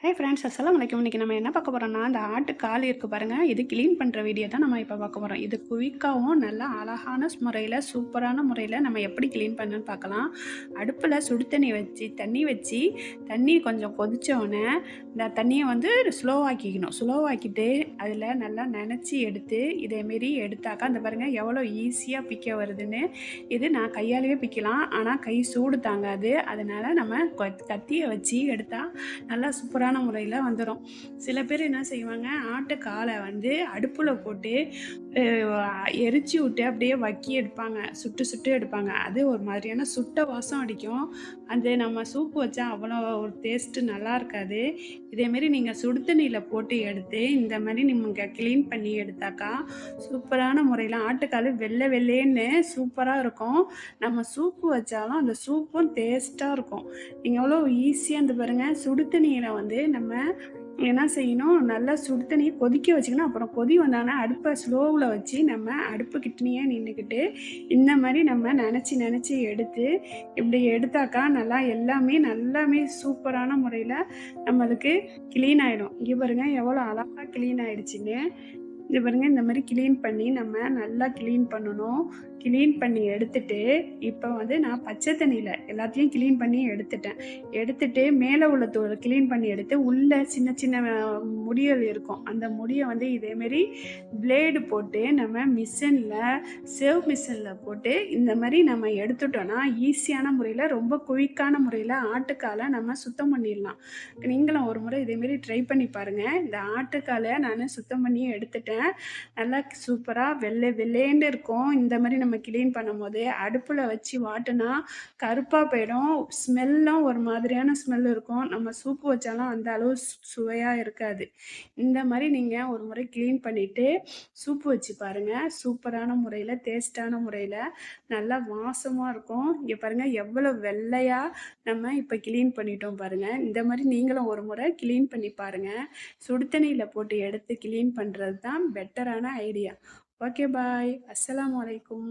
Hey friends அஸ்ஸலாமு அலைக்கும். இன்னைக்கு நம்ம என்ன பார்க்க போறோம்னா, இந்த ஆட்டு கால் இருக்கு பாருங்க. இது கிளீன் பண்ற வீடியோ தான் நம்ம இப்ப பார்க்க போறோம். இது குயிக்காவும் நல்லா அழகான முறையில, சூப்பரான முறையில நம்ம எப்படி கிளீன் பண்ணணும்னு பார்க்கலாம். அடுப்புல சுடு தண்ணி வச்சு, தண்ணி கொஞ்சம் கொதிச்ச உடனே, இந்த தண்ணிய வந்து ஸ்லோ ஆக்கிக்கணும். ஸ்லோ ஆக்கிட்டு, அதில நல்லா நனைச்சி எடுத்து, இதேமாரி எடுத்தாக்கா, இந்த பாருங்க எவ்வளோ ஈஸியா பிக்க வருதுன்னு. இது நான் கையாலேயே பிக்கலாம். ஆனா கை சூடு தாங்காது. அதனால நம்ம கத்திய வச்சு எடுத்தா நல்லா சூப்பரான முறையில வந்துரும். சில பேர் என்ன செய்வாங்க, ஆட்டு கால வந்து அடுப்புல போட்டு எரிச்சு விட்டு அப்படியே வக்கி எடுப்பாங்க. சுட்டு சுட்டு எடுப்பாங்க. அது ஒரு மாதிரியான சுட்ட வாசம் அடிக்கும். அது நம்ம சூப்பு வச்சா அவ்வளோ ஒரு டேஸ்ட்டு நல்லா இருக்காது. இதேமாரி நீங்க சுடு தண்ணீல போட்டு எடுத்து, இந்த மாரி நீங்க கிளீன் பண்ணி எடுத்தாக்கா, சூப்பரான முறையில ஆட்டுக்காலு வெள்ளை வெள்ளேன்னு சூப்பரா இருக்கும். நம்ம சூப்பு வச்சாலும் அந்த சூப்பும் டேஸ்ட்டா இருக்கும். நீங்க எவ்வளோ ஈஸியா இருந்து பாருங்க. சுடு தண்ணீர வந்து நம்ம என்ன செய்யணும், நல்லா சுடு தண்ணிய கொதிக்க வச்சுக்கணும். அப்புறம் கொதி வந்தோனே அடுப்ப ஸ்லோவுல வச்சு நம்ம அடுப்பு கிட்டனயே நின்னுக்கிட்டு, இந்த மாரி நம்ம நெனச்சு நெனச்சு எடுத்து, இப்படி எடுத்தாக்கா நல்லா எல்லாமே சூப்பரான முறையில நம்மளுக்கு கிளீன் ஆயிடும். இங்க பாருங்க எவ்வளோ அழகா கிளீன் ஆயிடுச்சுன்னு. இங்க பாருங்க இந்த மாரி கிளீன் பண்ணி நம்ம நல்லா கிளீன் பண்ணணும். கிளீன் பண்ணி எடுத்துட்டு, இப்ப வந்து நான் பச்சை தண்ணீல எல்லாத்தையும் கிளீன் பண்ணி எடுத்துட்டேன். எடுத்துட்டு மேல உள்ள தோல கிளீன் பண்ணி எடுத்து, உள்ள சின்ன சின்ன முடிகள் இருக்கும். அந்த முடிய வந்து இதேமாரி பிளேடு போட்டு நம்ம மிஷின்ல போட்டு இந்த மாரி நம்ம எடுத்துட்டோம்னா, ஈஸியான முறையில ரொம்ப குயிக்கான முறையில ஆட்டுக்கால நம்ம சுத்தம் பண்ணிடலாம். நீங்களும் ஒரு முறை இதேமாரி ட்ரை பண்ணி பாருங்க. இந்த ஆட்டுக்கால நானு சுத்தம் பண்ணி எடுத்துட்டேன். நல்லா சூப்பரா வெள்ளை வெள்ளேன்டு இருக்கும். இந்த மாரி நம்ம கிளீன் பண்ணும்போது, அடுப்புல வச்சு வாட்டுனா கருப்பா போயிடும். ஸ்மெல்லும் ஒரு மாதிரியான ஸ்மெல் இருக்கும். நம்ம சூப்பு வச்சாலும் அந்த அளவு சுவையா இருக்காது. இந்த மாரி நீங்க ஒரு முறை கிளீன் பண்ணிட்டு, சூப்பு வச்சு பாருங்க. சூப்பரான முறையில, டேஸ்ட்டான முறையில நல்லா வாசமா இருக்கும். இங்க பாருங்க எவ்வளோ வெள்ளையா நம்ம இப்ப கிளீன் பண்ணிட்டோம் பாருங்க. இந்த மாரி நீங்களும் ஒரு முறை கிளீன் பண்ணி பாருங்க. சுடு தண்ணீல போட்டு எடுத்து கிளீன் பண்றது தான் பெட்டரான ஐடியா. Okay bye. அஸ்ஸலாமு அலைக்கும்.